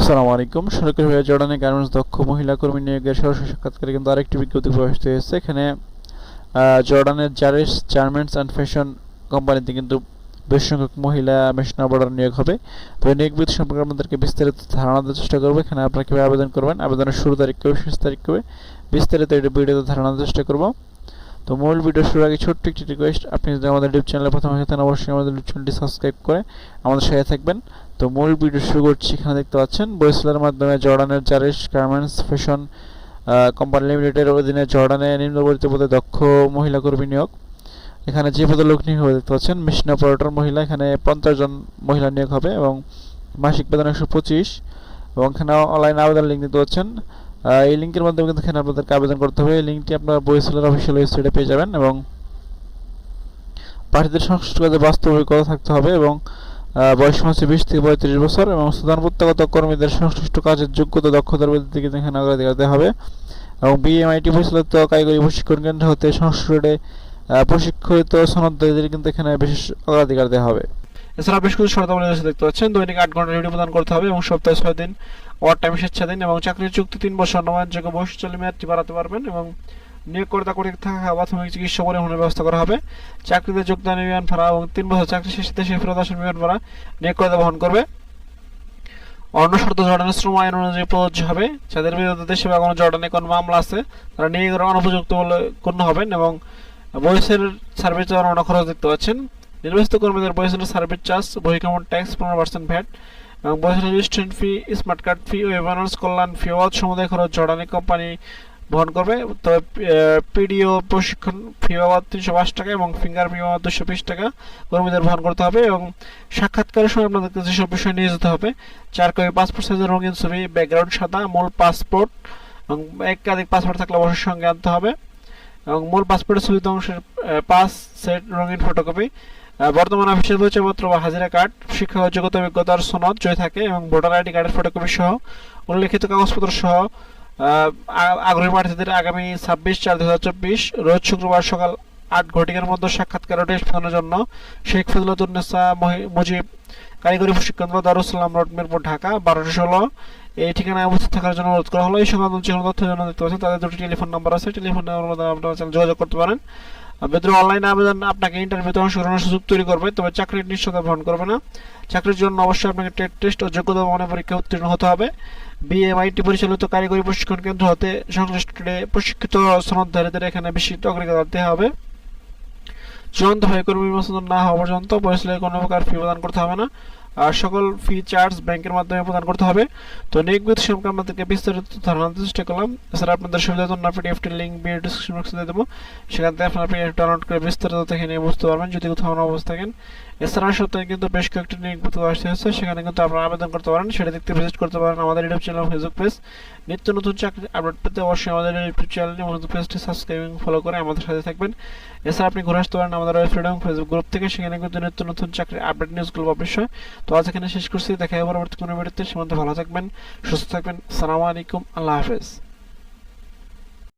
আসসালামু আলাইকুম। সরকারিভাবে জর্ডানে গার্মেন্টস দক্ষ মহিলা কর্মী নিয়োগের সরাসরি সাক্ষাৎকারে কিন্তু আরেকটি বিজ্ঞপ্তি প্রকাশিত হয়েছে। এখানে জর্ডানের জারিস গার্মেন্টস অ্যান্ড ফ্যাশন কোম্পানিতে কিন্তু বেশ সংখ্যক মহিলা মেশিন অপারেটর নিয়োগ হবে। তো এই নিয়োগ বিধি সম্পর্কে আপনাদেরকে বিস্তারিত ধারণা দেওয়ার চেষ্টা করবো। এখানে আপনারা কীভাবে আবেদন করবেন, আবেদনের শুরু তারিখ কবে, শেষ তারিখ কবে, বিস্তারিত এই ভিডিওতে ধারণা দেওয়ার চেষ্টা করবো। তো মূল ভিডিও শুরুর আগে ছোট্ট একটি রিকোয়েস্ট, আপনি যদি আমাদের ইউটিউব চ্যানেলে প্রথম হয়ে থাকেন অবশ্যই আমাদের ইউটিউব চ্যানেলটি সাবস্ক্রাইব করে আমাদের সাথে থাকবেন। তো মূল ভিডিও শুরু করছি। এখানে দেখতে পাচ্ছেন বয়সলার মাধ্যমে জর্ডানের জারিস গার্মেন্টস ফ্যাশন কোম্পানি লিমিটেডের অধীনে জর্ডানে নিম্নবর্ণিত পদে দক্ষ মহিলা কর্মী নিয়োগ। এখানে যে পদে লোক নিয়োগ হবে দেখতে পাচ্ছেন মেশিন অপারেটর মহিলা। এখানে 50 জন মহিলা নিয়োগ হবে এবং মাসিক বেতন 125 এবং এখানে অনলাইন আবেদন লিঙ্ক দিতে পাচ্ছেন। এই লিঙ্কের মাধ্যমে কিন্তু এখানে আপনাদেরকে আবেদন করতে হবে। এই লিঙ্কটি আপনারা বয়সলার অফিসিয়াল ওয়েবসাইটে পেয়ে যাবেন এবং প্রার্থীদের সংশ্লিষ্ট কাজে বাস্তব অভিজ্ঞতা থাকতে হবে এবং বয়স হচ্ছে 20 থেকে 35 বছর এবং স্থান প্রত্যাগত কর্মীদের সংশ্লিষ্ট কাজের যোগ্যতা দক্ষতার ভিত্তিতে কিন্তু এখানে অগ্রাধিকার দেওয়া হবে এবং বিএমআইটি পরিচালিত কারিগরি প্রশিক্ষণ কেন্দ্র হতে সংশ্লিষ্ট প্রশিক্ষিত সনদধারীদের কিন্তু এখানে বিশেষ অগ্রাধিকার দেওয়া হবে। এছাড়া বেশ কিছু শর্তাবলী দেখতে পাচ্ছেন। দৈনিক 8 ঘন্টা ডিউটি প্রদান করতে হবে এবং সপ্তাহে 6 দিন ওভার টাইম স্বেচ্ছাধীন এবং চাকরির চুক্তি 3 বছর নবায়নযোগ্য ভবিষ্যৎ মেয়াদটি বাড়াতে পারবেন এবং নিয়োগকর্তা কর্তৃক থাকা প্রাথমিক চিকিৎসা পরিবহনের ব্যবস্থা করা হবে। চাকরিতে যোগদান বিমান ভাড়া এবং 3 বছর চাকরি শেষে দেশে ফেরত আসার বিমান ভাড়া নিয়োগকর্তা বহন করবে। অন্য শর্ত জর্ডানের শ্রম আইন অনুযায়ী প্রযোজ্য হবে। যাদের বিরুদ্ধে দেশে বা কোনো জর্ডানে কোনো মামলা আছে তারা নিয়োগের অনুপযুক্ত বলে গণ্য হবেন এবং বয়সের সার্ভিস চালানোর খরচ দেখতে পাচ্ছেন। নির্বাচিত কর্মীদের বয়সের সার্ভিস চার্জ, বহির্গমন ট্যাক্স 15% ভ্যাট এবং বয়সের registration fee, smart card fee ও এভারেন্স কল্যাণ ফি বাবদ সমুদায় খরচ জর্ডানি কোম্পানি বহন করবে। তবে পিডিও প্রশিক্ষণ ফি বাবদ 305 টাকা এবং ফিঙ্গার ফি বাবদ 220 টাকা কর্মীদের বহন করতে হবে এবং সাক্ষাৎকারের সময় আপনাদেরকে যেসব বিষয় নিয়ে যেতে হবে: 4 কপি পাসপোর্ট সাইজের রঙিন ছবি, ব্যাকগ্রাউন্ড সাদা, মূল পাসপোর্ট এবং একাধিক পাসপোর্ট থাকলে অবশ্যই সঙ্গে আনতে হবে এবং মূল পাসপোর্টের ছবিতে অংশের 5 সেট রঙিন ফটোকপি, বর্তমান অফিসের পরিচয়পত্র বা হাজিরা কার্ড, শিক্ষা যোগ্যতা অভিজ্ঞতার সনদ যদি থাকে এবং ভোটার আইডি কার্ডের ফটোকপি সহ উল্লেখিত কাগজপত্র সহ আগ্রহী প্রার্থীদের আগামী 26/4/2024 রোজ শুক্রবার সকাল 8 ঘটিকার মধ্যে সাক্ষাৎকার টেস্ট পাঠানোর জন্য শেখ ফজলুন্নেসা মুজিব কারিগরি প্রশিক্ষণ কেন্দ্র, দারুসালাম রোড, মিরপুর, ঢাকা 1216 এই ঠিকানায় উপস্থিত থাকার জন্য অনুরোধ করা হলো। এই সংক্রান্ত যে কোনো তথ্যের জন্য দেখতে পাচ্ছেন তাদের দুটি টেলিফোন নাম্বার আছে। টেলিফোন নাম্বার আপনারা যোগাযোগ করতে পারেন। বেতন অনলাইন আবেদন আপনাকে ইন্টারভিউতে অংশগ্রহণের সুযোগ তৈরি করবে, তবে চাকরির নিশ্চয়তা বহন করবে না। চাকরির জন্য অবশ্যই আপনাকে টেট টেস্ট ও যোগ্যতা প্রমাণের পরীক্ষা উত্তীর্ণ হতে হবে। বিএমআইটি পরিচালিত কারিগরি প্রশিক্ষণ কেন্দ্র হতে সংশ্লিষ্ট প্রশিক্ষিত সনদধারীদের এখানে বেশি অগ্রাধিকার দেওয়া হবে। চূড়ান্তভাবে কর্মী নির্বাচন না হওয়া পর্যন্ত বয়সের কোনো প্রকার ফি প্রদান করতে হবে না আর সকল ফি চার্জ ব্যাংকের মাধ্যমে প্রদান করতে হবে। তো নিয়োগ বিধি সম্পর্কে আপনাদেরকে বিস্তারিত ধারণা দিতে চেষ্টা করলাম। এছাড়া আপনাদের সুবিধার জন্য পিডিএফটির লিঙ্ক ভিডিও ডিসক্রিপশন বক্সে দিয়ে দেবো, সেখান থেকে আপনারা পিডিএফ ডাউনলোড করে বিস্তারিত দেখে নিয়ে বুঝতে পারবেন যদি কোথাও না অবস্থা থাকেন। এছাড়া সপ্তাহে কিন্তু বেশ কয়েকটি নিয়োগ বিজ্ঞপ্তি আসতে হচ্ছে, সেখানে কিন্তু আপনারা আবেদন করতে পারেন, সেটা দেখতে ভিজিট করতে পারেন আমাদের ইউটিউব চ্যানেল, ফেসবুক পেজ। নিত্য নতুন চাকরি আপডেট পেতে অবশ্যই আমাদের ইউটিউব চ্যানেল এবং পেজটি সাবস্ক্রাইব এবং ফলো করে আমাদের সাথে থাকবেন। এছাড়া আপনি ঘুরে আসতে পারেন আমাদের ওয়েবসাইট এবং ফেসবুক গ্রুপ থেকে, সেখানে কিন্তু নিত্য নতুন চাকরির আপডেট নিউজগুলো পাবলিশ হয়। তো আজ এখানে শেষ করছি, দেখা হবে পরবর্তী কোনো ভিডিওতে। সে মধ্যে ভালো থাকবেন, সুস্থ থাকবেন। আসসালামু আলাইকুম, আল্লাহ হাফেজ।